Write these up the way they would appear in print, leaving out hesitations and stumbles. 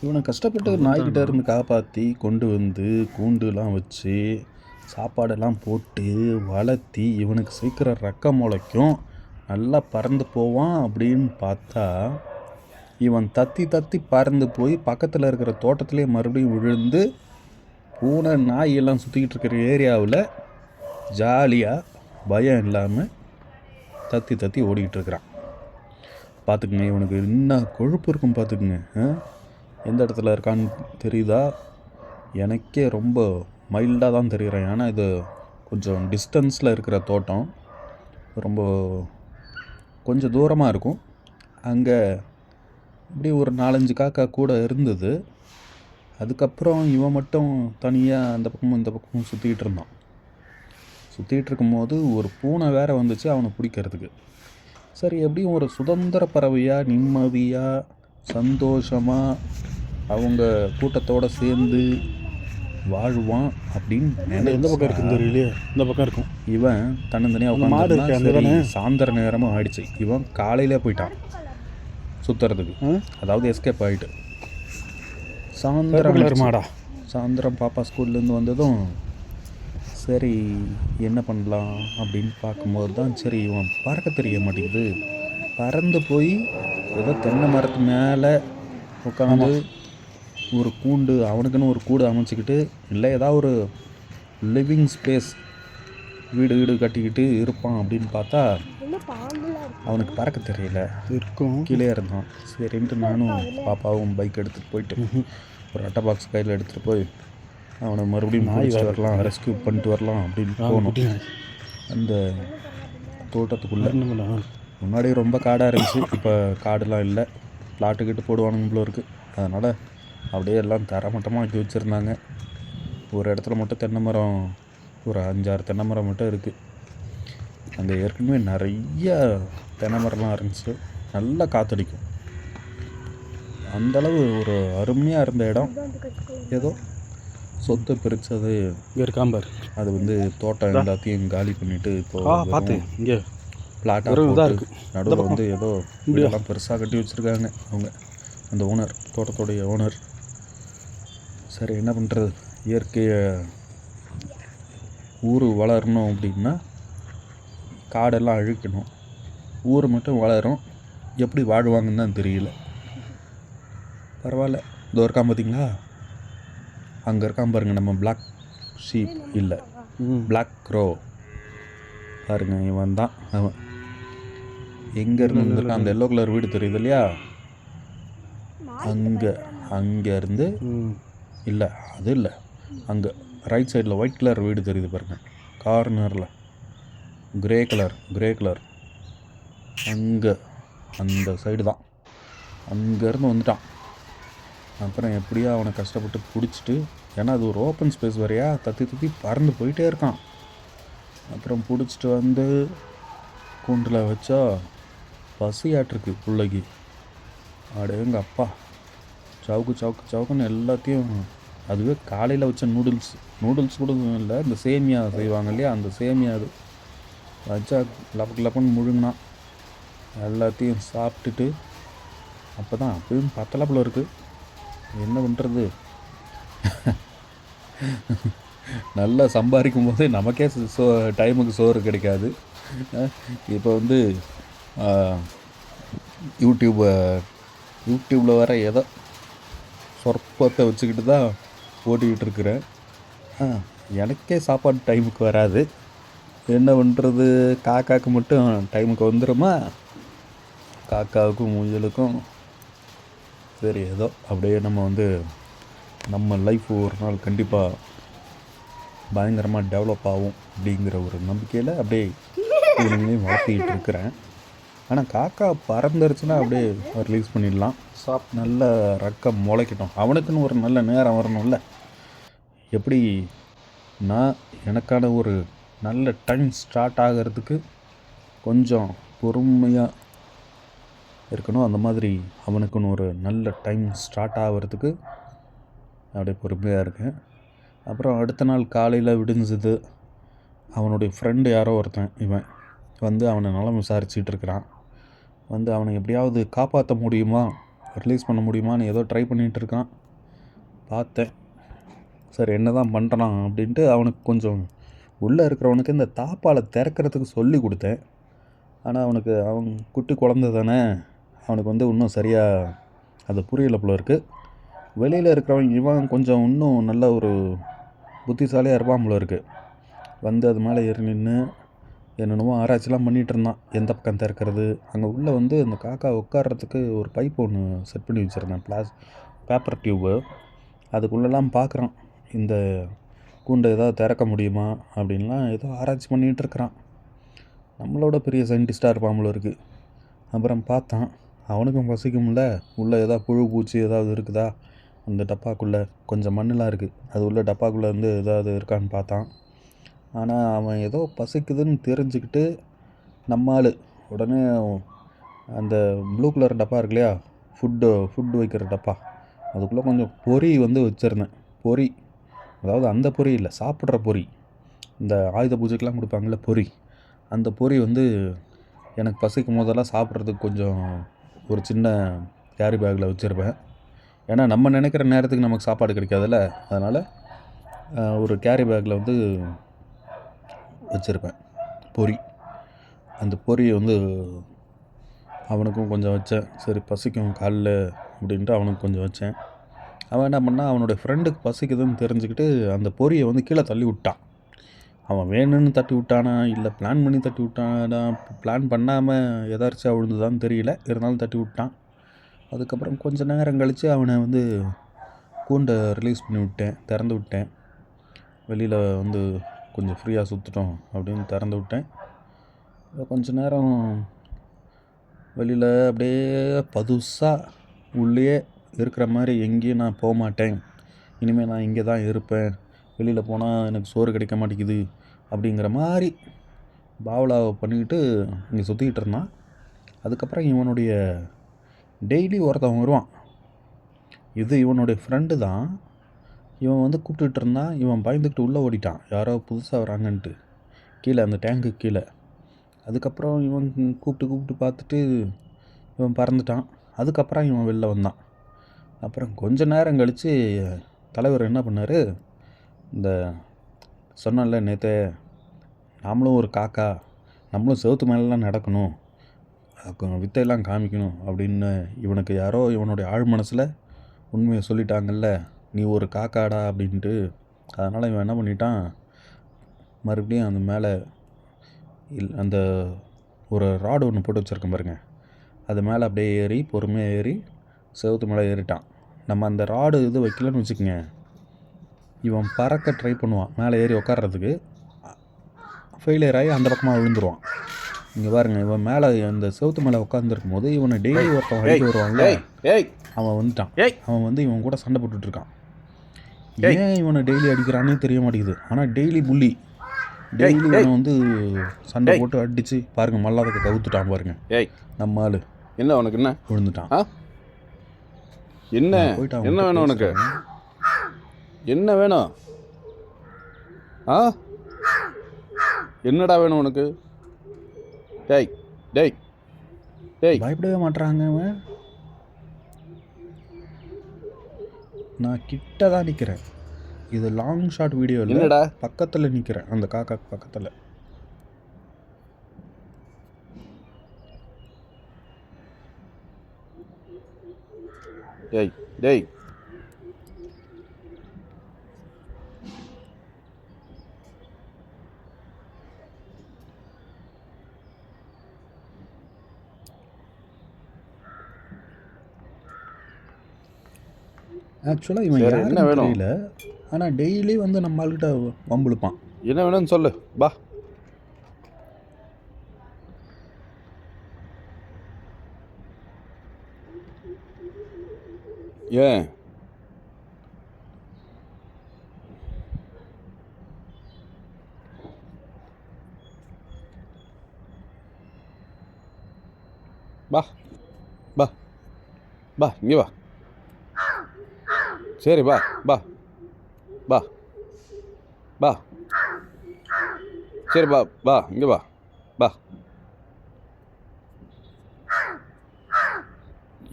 இவனை கஷ்டப்பட்டு நாய்கிட்ட இருந்து காப்பாற்றி கொண்டு வந்து கூண்டுலாம் வச்சு சாப்பாடெல்லாம் போட்டு வளர்த்தி இவனுக்கு சீக்கிரம் ரெக்க முளைக்கும், நல்லா பறந்து போவான் அப்படின்னு பார்த்தா இவன் தத்தி தத்தி பறந்து போய் பக்கத்தில் இருக்கிற தோட்டத்திலே மறுபடியும் விழுந்து பூனை நாய் எல்லாம் சுற்றிக்கிட்டு இருக்கிற ஏரியாவில் ஜாலியாக பயம் இல்லாமல் தத்தி தத்தி ஓடிக்கிட்டு இருக்கிறான். பார்த்துக்குங்க, இவனுக்கு என்ன கொழுப்பு இருக்கும் பார்த்துக்குங்க. எந்த இடத்துல இருக்கான்னு தெரியுதா? எனக்கே ரொம்ப மைல்டாக தான் தெரிகிறேன். ஏன்னா இது கொஞ்சம் டிஸ்டன்ஸில் இருக்கிற தோட்டம், ரொம்ப கொஞ்சம் தூரமாக இருக்கும். அங்கே இப்படி ஒரு 4-5 காக்கா கூட இருந்தது. அதுக்கப்புறம் இவன் மட்டும் தனியாக அந்த பக்கமும் இந்த பக்கமும் சுற்றிக்கிட்டு இருந்தான். சுற்றிக்கிட்டு இருக்கும்போது ஒரு பூனை வேறு வந்துச்சு அவனை பிடிக்கிறதுக்கு. சரி, எப்படியும் ஒரு சுதந்திர பறவையாக நிம்மதியாக சந்தோஷமாக அவங்க கூட்டத்தோடு சேர்ந்து வாழ்வான் அப்படின்னு எந்த பக்கம் இருக்குன்னு தெரியலையே. இந்த பக்கம் இருக்கும். இவன் தன்னந்தனியாக உட்காந்து சாயந்தர நேரமும் ஆயிடுச்சு. இவன் காலையிலே போயிட்டான் சுற்றுறதுக்கு, அதாவது எஸ்கேப் ஆகிட்டு. சாயந்தரம் பாப்பா ஸ்கூல்லேருந்து வந்ததும் சரி என்ன பண்ணலாம் அப்படின்னு பார்க்கும்போது தான் சரி இவன் பறக்க தெரிய மாட்டேங்குது. பறந்து போய் ஏதோ தென்னை மரத்து மேலே உட்காந்து ஒரு கூண்டு, அவனுக்குன்னு ஒரு கூடு அமைச்சிக்கிட்டு, இல்லை ஏதாவது ஒரு லிவிங் ஸ்பேஸ் வீடு கட்டிக்கிட்டு இருப்பான் அப்படின்னு பார்த்தா அவனுக்கு பறக்க தெரியல, இருக்கும் கீழே இருந்தான். சரின்ட்டு நானும் பாப்பாவும் பைக் எடுத்துகிட்டு போயிட்டு ஒரு அட்டை பாக்ஸ் கையில் எடுத்துகிட்டு போய் அவனை மறுபடியும் நாய் வரலாம், ரெஸ்கியூ பண்ணிட்டு வரலாம் அப்படின்னு போகணும். அந்த தோட்டத்துக்குள்ளே முன்னாடி ரொம்ப காடாக இருந்துச்சு, இப்போ காடெலாம் இல்லை, பிளாட்டுக்கிட்டு போடுவானுங்க போல இருக்குது. அதனால் அப்படியே எல்லாம் தரமட்டமாக ஆக்கி வச்சுருந்தாங்க. ஒரு இடத்துல மட்டும் தென்னை மரம், ஒரு 5-6 தென்னை மரம் மட்டும் இருக்குது. அங்கே ஏற்கனவே நிறைய தென்னை மரம்லாம் இருந்துச்சு, நல்லா காற்றடிக்கும். அந்தளவு ஒரு அருமையாக இருந்த இடம். ஏதோ சொத்தை பிரித்தது இருக்காம்பார், அது வந்து தோட்டம் எல்லாத்தையும் காலி பண்ணிவிட்டு இப்போ பார்த்து இங்கே பிளாட்டாக இருக்குது. நடுவில் வந்து ஏதோ வீடெல்லாம் பெருசாக கட்டி வச்சுருக்காங்க அவங்க, அந்த ஓனர், தோட்டத்தோடைய ஓனர். சரி என்ன பண்ணுறது, இயற்கையை ஊர் வளரணும் அப்படின்னா காடெல்லாம் அழிக்கணும், ஊர் மட்டும் வளரும். எப்படி வாழ்வாங்கன்னு தான் தெரியல. பரவாயில்ல, இதோ இருக்கான் பார்த்தீங்களா, அங்கே இருக்கான் பாருங்கள் நம்ம பிளாக் ஷீப், இல்லை பிளாக் க்ரோ பாருங்க, இவன் தான் அவன். எங்கேருந்து வந்துருக்கான், அந்த எல்லோ கலர் வீடு தெரியுது இல்லையா, அங்கேருந்து இல்லை, அது இல்லை, அங்கே ரைட் சைடில் ஒயிட் கலர் வீடு தெரியுது பாருங்கள், கார்னரில் கிரே கலர் அங்கே அந்த சைடு தான். அங்கேருந்து வந்துட்டான். அப்புறம் எப்படியோ அவனை கஷ்டப்பட்டு பிடிச்சிட்டு, ஏன்னா அது ஒரு ஓப்பன் ஸ்பேஸ் வரையா, தத்தி பறந்து போயிட்டே இருக்கான். அப்புறம் பிடிச்சிட்டு வந்து கூண்டில் வச்சா பசியாட்டிருக்கு பிள்ளைக்கு. அடேங்க அப்பா, சவுக்குன்னு எல்லாத்தையும், அதுவே காலையில் வச்ச நூடுல்ஸ் கூட இல்லை, இந்த சேமியா செய்வாங்க இல்லையா, அந்த சேமியா அது வச்சா லப்புன்னு முழுங்கினான். எல்லாத்தையும் சாப்பிட்டுட்டு அப்போ தான் அப்பயும் பத்தலாப்புல இருக்குது. என்ன பண்ணுறது, நல்லா சம்பாதிக்கும் போதே நமக்கே டைமுக்கு சோறு கிடைக்காது. இப்போ வந்து யூடியூப்பில் வர ஏதோ சொற்பத்தை வச்சுக்கிட்டு தான் ஓட்டிக்கிட்டு இருக்கிறேன். எனக்கே சாப்பாடு டைமுக்கு வராது. என்ன பண்ணுறது, காக்காவுக்கு மட்டும் டைமுக்கு வந்துடுமா, காக்காவுக்கும் முயலுக்கும். சரி, ஏதோ அப்படியே நம்ம வந்து நம்ம லைஃப் ஒரு நாள் கண்டிப்பாக பயங்கரமாக டெவலப் ஆகும் அப்படிங்கிற ஒரு நம்பிக்கையில் அப்படியே வளர்த்திக்கிட்டு இருக்கிறேன். ஆனால் காக்கா பறந்துருச்சுன்னா அப்படியே ரிலீஸ் பண்ணிடலாம், நல்ல ரெக்க முளைக்கட்டும். அவனுக்குன்னு ஒரு நல்ல நேரம் வரணும்ல. எப்படி நான் எனக்கான ஒரு நல்ல டைம் ஸ்டார்ட் ஆகிறதுக்கு கொஞ்சம் பொறுமையாக இருக்கணும், அந்த மாதிரி அவனுக்குன்னு ஒரு நல்ல டைம் ஸ்டார்ட் ஆகிறதுக்கு அப்படியே பொறுமையாக இருக்கேன். அப்புறம் அடுத்த நாள் காலையில் விடிஞ்சது, அவனுடைய ஃப்ரெண்டு யாரோ ஒருத்தன் இவன் வந்து அவனை நலம் விசாரிச்சுட்டு இருக்கிறான். வந்து அவனை எப்படியாவது காப்பாற்ற முடியுமா ரிலீஸ் பண்ண முடியுமான்னு ஏதோ ட்ரை பண்ணிகிட்டு இருக்கான். பார்த்தேன். சரி என்ன தான் பண்ணுறான் அப்படின்ட்டு அவனுக்கு கொஞ்சம் உள்ளே இருக்கிறவனுக்கு இந்த தாப்பால் திறக்கிறதுக்கு சொல்லி கொடுத்தேன். ஆனால் அவன் குட்டி குழந்தை தானே, அவனுக்கு வந்து இன்னும் சரியாக அது புரியலை போல இருக்குது. வெளியில் இருக்கிறவன் இவன் கொஞ்சம் இன்னும் நல்ல ஒரு புத்திசாலியாக இருப்பான் போல இருக்குது. வந்து அது மேலே ஏறி நின்று என்னென்னமோ ஆராய்ச்சிலாம் பண்ணிகிட்டு இருந்தான். எந்த பக்கம் திறக்கிறது, அங்கே உள்ளே வந்து அந்த காக்கா உட்கார்றதுக்கு ஒரு பைப் ஒன்று செட் பண்ணி வச்சுருந்தேன், பேப்பர் டியூப்பு. அதுக்குள்ளெல்லாம் பார்க்குறான் இந்த கூண்டை ஏதாவது திறக்க முடியுமா அப்படின்லாம் ஏதோ ஆராய்ச்சி பண்ணிகிட்டு இருக்கிறான். நம்மளோட பெரிய சயின்டிஸ்ட்டாக இருப்பான் போல இருக்குது. அப்புறம் பார்த்தான், அவனுக்கும் பசிக்கும்ல, உள்ளே ஏதாவது புழு பூச்சி ஏதாவது இருக்குதா, அந்த டப்பாக்குள்ளே கொஞ்சம் மண்ணெலாம் இருக்குது, அது உள்ள டப்பாக்குள்ளே வந்து ஏதாவது இருக்கான்னு பார்த்தான். ஆனால் அவன் ஏதோ பசிக்குதுன்னு தெரிஞ்சுக்கிட்டு நம்ம ஆள் உடனே அந்த ப்ளூ கலர் டப்பா இருக்கு இல்லையா, ஃபுட்டு வைக்கிற டப்பா, அதுக்குள்ளே கொஞ்சம் பொரி வந்து வச்சுருந்தேன். பொரி, அதாவது அந்த பொரி இல்லை, சாப்பிட்ற பொரி, இந்த ஆயுத பூஜைக்கெலாம் கொடுப்பாங்கள்ல பொரி, அந்த பொரி வந்து எனக்கு பசிக்கும் போதெல்லாம் சாப்பிட்றதுக்கு கொஞ்சம் ஒரு சின்ன கேரி பேக்கில் வச்சுருப்பேன். ஏன்னா நம்ம நினைக்கிற நேரத்துக்கு நமக்கு சாப்பாடு கிடைக்காதுல்ல, அதனால் ஒரு கேரி பேக்கில் வந்து வச்சுருப்பேன் பொரி. அந்த பொரியை வந்து அவனுக்கும் கொஞ்சம் வச்சேன். சரி பசிக்கும் காலைல அப்படின்ட்டு அவனுக்கு கொஞ்சம் வச்சேன். அவன் என்ன பண்ணான், அவனுடைய ஃப்ரெண்டுக்கு பசிக்குதுன்னு தெரிஞ்சுக்கிட்டு அந்த பொரியை வந்து கீழே தள்ளி விட்டான். அவன் வேணும்னு தட்டி விட்டானா இல்லை பிளான் பண்ணி தட்டி விட்டானா, பிளான் பண்ணாமல் எதாச்சும் விழுந்துதான்னு தெரியல, இருந்தாலும் தட்டி விட்டான். அதுக்கப்புறம் கொஞ்சம் நேரம் கழித்து அவனை வந்து கூண்டை ரிலீஸ் பண்ணி விட்டேன், திறந்து விட்டேன். வெளியில் வந்து கொஞ்சம் ஃப்ரீயாக சுற்றட்டும் அப்படின்னு திறந்து விட்டேன். கொஞ்ச நேரம் வெளியில் அப்படியே பதுசாக உள்ளே இருக்கிற மாதிரி, எங்கேயும் நான் போக மாட்டேன், இனிமேல் நான் இங்கே தான் இருப்பேன், வெளியில் போனால் எனக்கு சோறு கிடைக்க மாட்டேங்குது அப்படிங்கிற மாதிரி பாவலாவை பண்ணிக்கிட்டு இங்கே சுற்றிக்கிட்டு இருந்தான். அதுக்கப்புறம் இவனுடைய டெய்லி ஒருத்தவன் வருவான், இது இவனுடைய ஃப்ரெண்டு தான். இவன் வந்து கூப்பிட்டுட்டு இருந்தான், இவன் பயந்துக்கிட்டு உள்ளே ஓடிட்டான், யாரோ புதுசாக வராங்கன்ட்டு, கீழே அந்த டேங்க்கு கீழே. அதுக்கப்புறம் இவன் கூப்பிட்டு பார்த்துட்டு இவன் பறந்துட்டான். அதுக்கப்புறம் இவன் வெளில வந்தான். அப்புறம் கொஞ்ச நேரம் கழித்து தலைவர் என்ன பண்ணார், இந்த சொன்னல நேற்றே, நாமளும் ஒரு காக்கா, நம்மளும் செவுத்து மேலெலாம் நடக்கணும், வித்தையெல்லாம் காமிக்கணும் அப்படின்னு இவனுக்கு யாரோ இவனுடைய ஆழ் மனசில் உண்மையை சொல்லிட்டாங்கல்ல, நீ ஒரு காக்காடா அப்படின்ட்டு. அதனால் இவன் என்ன பண்ணிட்டான், மறுபடியும் அந்த மேலே அந்த ஒரு ராடு ஒன்று போட்டு வச்சுருக்கேன் பாருங்க, அது மேலே அப்படியே ஏறி பொறுமையாக ஏறி செவுத்து மேலே ஏறிட்டான். நம்ம அந்த ராடு இது வைக்கலன்னு வச்சுக்கோங்க, இவன் பறக்க ட்ரை பண்ணுவான், மேலே ஏறி உட்கார்றதுக்கு ஃபெயிலியர் ஆகி அந்த பக்கமாக விழுந்துருவான். இங்கே பாருங்கள், இவன் மேலே அந்த செவுத்து மேலே உட்காந்துருக்கும் போது இவனை டெய்லி ஒருத்தன் அடிக்க வருவான்ல, அவன் வந்துட்டான். அவன் வந்து இவன் கூட சண்டை போட்டுட்ருக்கான். ஏன் இவனை டெய்லி அடிக்கிறானே தெரிய மாட்டேங்குது, ஆனால் டெய்லி புள்ளி, டெய்லி இவனை வந்து சண்டை போட்டு அடித்து பாருங்கள் மல்லாதக்க கவுத்துட்டான் பாருங்க. நம்ம ஆள் என்ன உனக்கு என்ன விழுந்துட்டான். என்ன போயிட்டான். என்ன வேணும் உனக்கு, என்ன வேணும்? என்னடா வேணும் உனக்கு? டேய் டேய் டேய், பயப்படவே மாட்றாங்க அவன். நான் கிட்ட தான் நிற்கிறேன், இது லாங் ஷாட் வீடியோ இல்லைடா, பக்கத்தில் நிற்கிறேன், அந்த காக்கா பக்கத்தில். டேய் டேய், ஆக்சுவலாக இவன் என்ன வேணும் தெரியல, ஆனால் டெய்லி வந்து நம்ம ஆள்கிட்ட வம்பிழுப்பான். என்ன வேணும்னு சொல்லு, பா. ஏன் பா பா பா, இங்கே வா. சரி பா பா பா பா, சரி பா பா, இங்கே வா பா.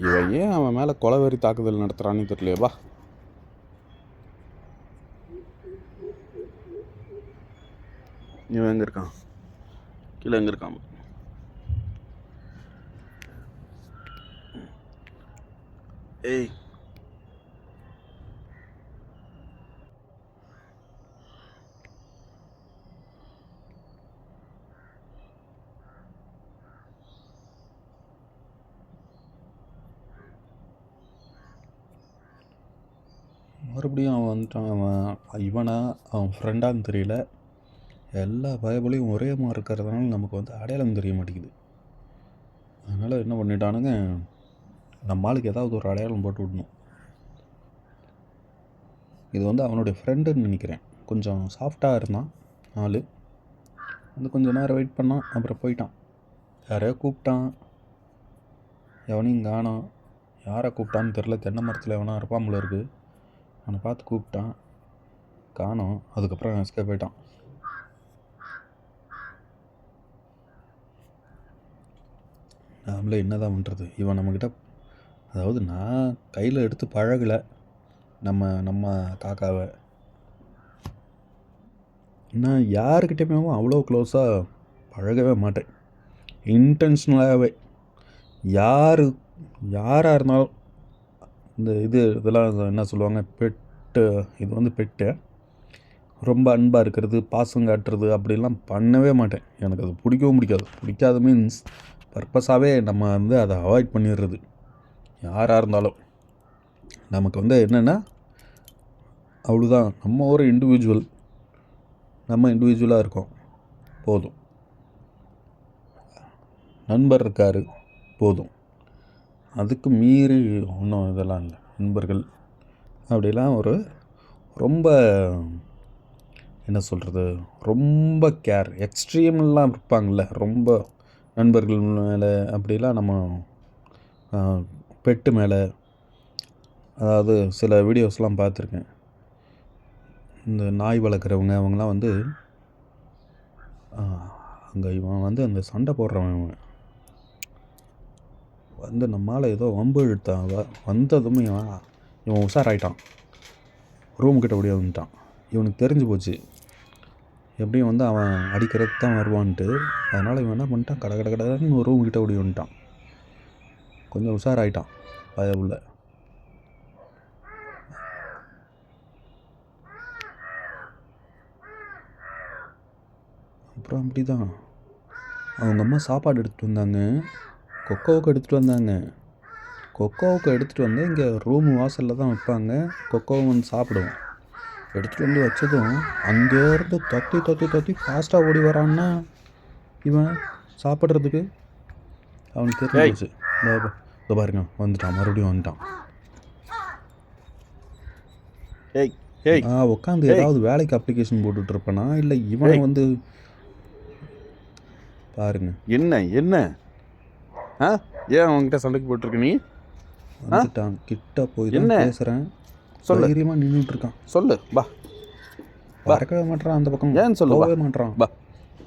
இவன் ஏன் அவன் மேலே கொலவெறி தாக்குதல் நடத்துகிறான்னு தெரியலையே. வா இவன் எங்கே இருக்கான்? கீழே எங்கே இருக்கான்? ஏய், மறுபடியும் அவன் வந்துட்டான். இவனா அவன் ஃப்ரெண்டான்னு தெரியல. எல்லா பயபலையும் ஒரே மாதிரி இருக்கிறதுனால நமக்கு வந்து அடையாளம் தெரிய மாட்டேங்குது. அதனால் என்ன பண்ணிட்டானுங்க, நம்ம ஆளுக்கு ஏதாவது ஒரு அடையாளம் போட்டு விடணும். இது வந்து அவனுடைய ஃப்ரெண்டுன்னு நினைக்கிறேன். கொஞ்சம் சாஃப்டாக இருந்தான் ஆள். வந்து கொஞ்சம் நேரம் வெயிட் பண்ணான், அப்புறம் போயிட்டான். யாரையோ கூப்பிட்டான், எவனையும் காணோம். யாரை கூப்பிட்டான்னு தெரில. தென்னை மரத்தில் எவனா இருப்பான் போல இருக்குது. அவனை பார்த்து கூப்பிட்டான், காணோம். அதுக்கப்புறம் எஸ்கேப் போயிட்டான். நாமளே என்ன தான் பண்ணுறது? இவன் நம்மக்கிட்ட, அதாவது நான் கையில் எடுத்து பழகலை நம்ம காக்காவை. நான் யாருக்கிட்டையுமே அவ்வளோ க்ளோஸாக பழகவே மாட்டேன். இன்டென்ஷனலாகவே யாராக இருந்தாலும் இந்த இதெல்லாம் என்ன சொல்லுவாங்க, பெட்டு. இது வந்து பெட்டு. ரொம்ப அன்பாக இருக்கிறது, பாசம் காட்டுறது அப்படிலாம் பண்ணவே மாட்டேன். எனக்கு அது பிடிக்கவும் பிடிக்காது மீன்ஸ் பர்பஸாகவே நம்ம வந்து அதை அவாய்ட் பண்ணிடுறது. யாராக இருந்தாலும் நமக்கு வந்து என்னென்னா, அவ்வளோதான். நம்ம ஒரு இண்டிவிஜுவல், நம்ம இண்டிவிஜுவலாக இருக்கோம், போதும். நண்பர் இருக்கார், போதும். அதுக்கு மீறி ஒன்றும் இதெல்லாம் இல்லை. நண்பர்கள் அப்படிலாம் ஒரு ரொம்ப என்ன சொல்கிறது, ரொம்ப கேர் எக்ஸ்ட்ரீம்லாம் இருப்பாங்கள்ல, ரொம்ப நண்பர்கள் மேலே அப்படிலாம் நம்ம பெட்டு மேலே. அதாவது சில வீடியோஸ்லாம் பார்த்துருக்கேன். இந்த நாய் வளர்க்குறவங்க அவங்களாம் வந்து அங்கே இவன் வந்து அந்த சண்டை போடுறவன் வந்து நம்மளால் ஏதோ வம்பு இழுத்தான். வந்ததும் இவன் உஷாராயிட்டான். ரூம்கிட்ட ஓடி வந்துட்டான். இவனுக்கு தெரிஞ்சு போச்சு எப்படியும் வந்து அவன் அடிக்கிறது தான் வருவான்ட்டு. அதனால் இவன் என்ன பண்ணிட்டான், கடன்னு ஒரு ரூம்கிட்ட ஓடி வந்துட்டான். கொஞ்சம் உஷாராயிட்டான் பயவுள்ள. அப்புறம் அப்படி தான் அவங்க அம்மா சாப்பாடு எடுத்துகிட்டு வந்தாங்க. கொக்கோவுக்கு எடுத்துகிட்டு வந்தாங்க. கொக்கோவுக்கு எடுத்துகிட்டு வந்து இங்கே ரூமு வாசலில் தான் வைப்பாங்க. கொக்கோவை வந்து சாப்பிடுவோம். எடுத்துகிட்டு வந்து வச்சதும் அங்கேருந்து தத்தி ஃபாஸ்ட்டாக ஓடி வரான்னா இவன் சாப்பிட்றதுக்கு. அவனுக்கு தெரிஞ்சிச்சு. இதோ பாருங்க, வந்துட்டான், மறுபடியும் வந்துட்டான். உட்காந்து ஏதாவது வேலைக்கு அப்ளிகேஷன் போட்டுட்ருப்பேனா இல்லை இவனை வந்து பாருங்க. என்ன ஏன் அவன்கிட்ட சண்டைக்கு போட்டிருக்க நீ? வந்துட்டான். கிட்ட போய் தான் பேசுகிறேன். தைரியமாக நின்றுட்டு இருக்கான். சொல்லு. பா பறக்கவே மாட்டான் அந்த பக்கம். ஏன்னு சொல்லவே மாட்டான். பா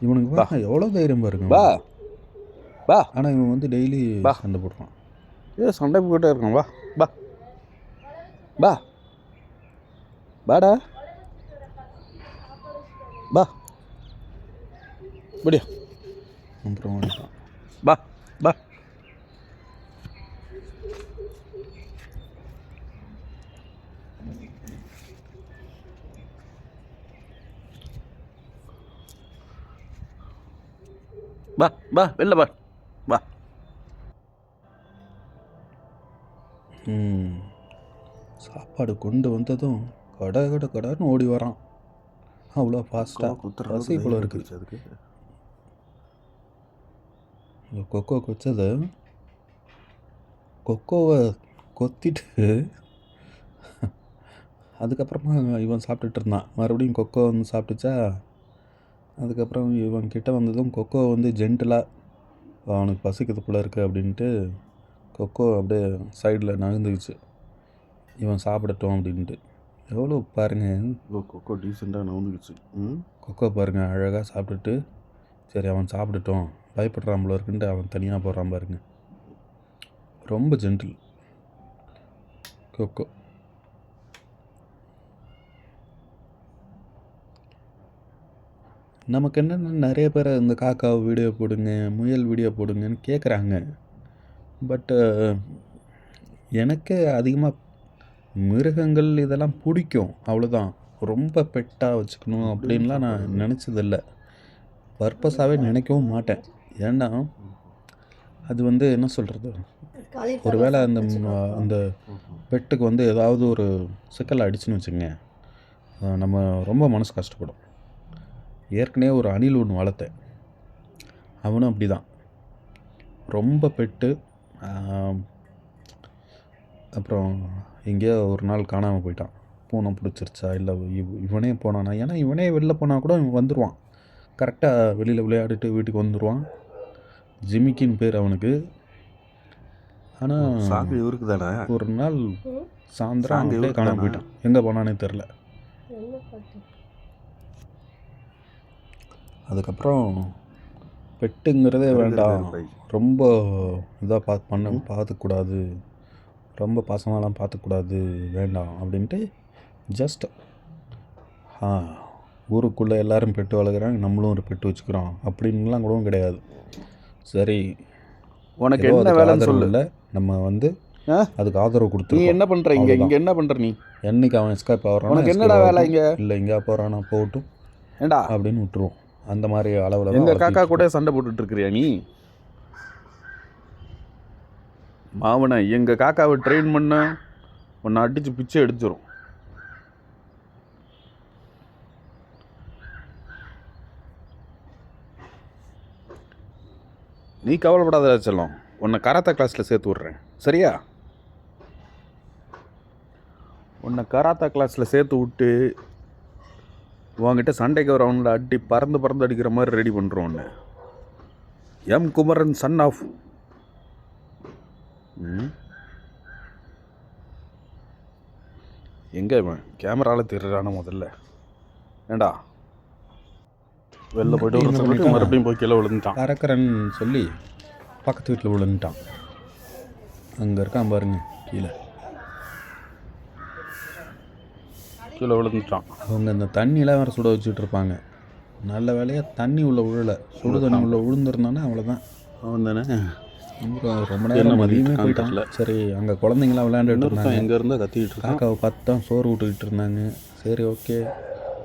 இவனுக்கு பா எவ்வளோ தைரியம் பாருங்க. பா பா ஆனால் இவன் வந்து டெய்லி சண்டை போடுறான். சண்டை போட்டே இருக்கான். வா பா பா பாடா பா படியா. அப்புறம் ஓடிட்டான். பா பா பா பா வெளில பா பா. சாப்பாடு கொண்டு வந்ததும் கடான்னு ஓடி வரான். அவ்வளோ ஃபாஸ்ட்டாக பசி போல இருக்குது. அதுக்கு இந்த கொக்கோ கொச்சது கொக்கோவை கொத்திட்டு அதுக்கப்புறமா இவன் சாப்பிட்டுட்டு இருந்தான். மறுபடியும் கொக்கோ வந்து சாப்பிட்டுச்சா. அதுக்கப்புறம் இவன் கிட்ட வந்ததும் கொக்கோ வந்து ஜென்டலாக அவனுக்கு பசிக்கிறது போல இருக்குது அப்படின்ட்டு கொக்கோ அப்படியே சைடில் நகர்ந்துக்குச்சு. இவன் சாப்பிடட்டும் அப்படின்ட்டு. எவ்வளோ பாருங்கள், கொக்கோ டீசெண்டாக நகர்ந்துக்குச்சு. கொக்கோ பாருங்கள் அழகாக சாப்பிட்டுட்டு சரி அவன் சாப்பிடட்டும் பயப்படுறான் போல இருக்குன்ட்டு அவன் தனியாக போடுறான் பாருங்க. ரொம்ப ஜென்டில் கொக்கோ. நமக்கு என்னென்னா நிறைய பேர் இந்த காக்காவை வீடியோ போடுங்க, முயல் வீடியோ போடுங்கன்னு கேட்குறாங்க. பட்டு எனக்கு அதிகமாக மிருகங்கள் இதெல்லாம் பிடிக்கும், அவ்வளோதான். ரொம்ப பெட்டாக வச்சுக்கணும் அப்படின்லாம் நான் நினச்சதில்ல, பர்பஸாகவே நினைக்கவும் மாட்டேன். ஏன்னா அது வந்து என்ன சொல்கிறது, ஒருவேளை அந்த பெட்டுக்கு வந்து ஏதாவது ஒரு சிக்கல் அடிச்சுன்னு வச்சுங்க, நம்ம ரொம்ப மனசு கஷ்டப்படும். ஏற்கனவே ஒரு அணில் ஒன்று வளர்த்தேன், அவனும் அப்படி தான், ரொம்ப பெட்டு. அப்புறம் எங்கேயோ ஒரு நாள் காணாமல் போயிட்டான். பூனை பிடிச்சிருச்சா இல்லை இவனே போனானா, ஏன்னா இவனே வெளில போனால் கூட இவன் வந்துடுவான், கரெக்டாக வெளியில் விளையாடிட்டு வீட்டுக்கு வந்துடுவான். ஜிமிக்கின்னு பேர் அவனுக்கு. ஆனால் சாக்கு இவருக்கு தானே. ஒரு நாள் சாயந்தரம் அப்படியே காணாமல் போயிட்டான், எங்கே போனானே தெரில. அதுக்கப்புறம் பெட்டுங்கிறதே வேண்டாம், ரொம்ப இதாக பார்த்துக்கூடாது, ரொம்ப பாசமாலாம் பார்த்துக்கூடாது, வேண்டாம் அப்படின்ட்டு ஜஸ்ட் ஊருக்குள்ளே எல்லோரும் பெட்டு வளர்க்குறாங்க, நம்மளும் ஒரு பெட்டு வச்சுக்கிறோம் அப்படின்லாம் கூடவும் கிடையாது. சரி, உனக்கு என்ன வேலைன்னு சொல்லு, இல்லை நம்ம வந்து அதுக்கு ஆதரவு கொடுத்து. நீ என்ன பண்ணுற இங்கே என்ன பண்ணுற நீ? என்னைக்கு அவன் எஸ்கேப் ஆகிறான், உனக்கு என்னடா வேலை இங்கே? இல்லை எங்கேயா போகிறானா போகட்டும் ஏண்டா அப்படின்னு விட்டுருவோம். அந்த மாதிரி அளவில் எங்கள் காக்கா கூட சண்டை போட்டுட்டு இருக்கிறியா நீ? மாவனை எங்கள் காக்காவை ட்ரெயின் பண்ண உன்னை அடித்து பிச்சை எடுத்துரும். நீ கவலைப்படாத செல்லம், உன்னை கராத்தே கிளாஸில் சேர்த்து விட்றேன், சரியா? உன்னை கராத்தே கிளாஸில் சேர்த்து விட்டு உங்ககிட்ட சண்டைக்கு வர அவங்கள அடி பறந்து அடிக்கிற மாதிரி ரெடி பண்ணுறோம். ஒன்று எம் குமரன் சன் ஆஃப் எங்கே இவன் கேமராவில் திருறான முதல்ல. ஏண்டா வெளில போய்ட்டு மறுபடியும் போய் கீழே விழுந்துட்டான். கறக்கிறன்னு சொல்லி பக்கத்து வீட்டில் விழுந்துட்டான். அங்கே இருக்கான் பாருங்க, கீழே விழுந்துட்டான். அவங்க இந்த தண்ணியெலாம் வேறு சுட வச்சுட்டு இருப்பாங்க. நல்ல வேலையாக தண்ணி உள்ள விழலை, சுடு தண்ணி உள்ள விழுந்துருந்தானே அவ்வளோதான். அவன் தானே ரொம்ப நேரம் மதியமே போயிட்டான்ல. சரி, அங்கே குழந்தைங்களாம் விளையாண்டுட்டு இருந்தாங்க, எங்கேருந்தா கத்திக்கிட்டு காக்காவை பார்த்து தான் சோறு விட்டுக்கிட்டு இருந்தாங்க. சரி, ஓகே,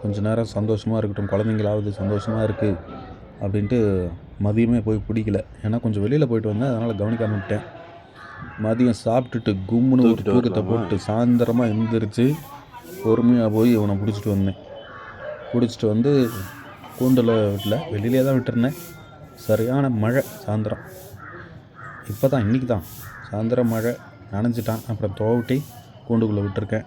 கொஞ்சம் நேரம் சந்தோஷமாக இருக்கட்டும், குழந்தைங்களாவது சந்தோஷமாக இருக்குது அப்படின்ட்டு மதியமே போய் பிடிக்கல. ஏன்னா கொஞ்சம் வெளியில் போயிட்டு வந்தேன், அதனால் கவனிக்காம விட்டேன். மதியம் சாப்பிட்டுட்டு கும்முன்னு ஒரு தூக்கத்தை போட்டு சாயந்தரமாக எழுந்திரிச்சு பொறுமையாக போய் இவனை பிடிச்சிட்டு வந்தேன். பிடிச்சிட்டு வந்து கூண்டில் வீட்டில் வெளியிலே தான் விட்டுருந்தேன். சரியான மழை சாயந்தரம், இப்போ தான் இன்றைக்கி தான் சாயந்தரம் மழை, நனைஞ்சிட்டான். அப்புறம் துவட்டி கூண்டுக்குள்ளே விட்டுருக்கேன்.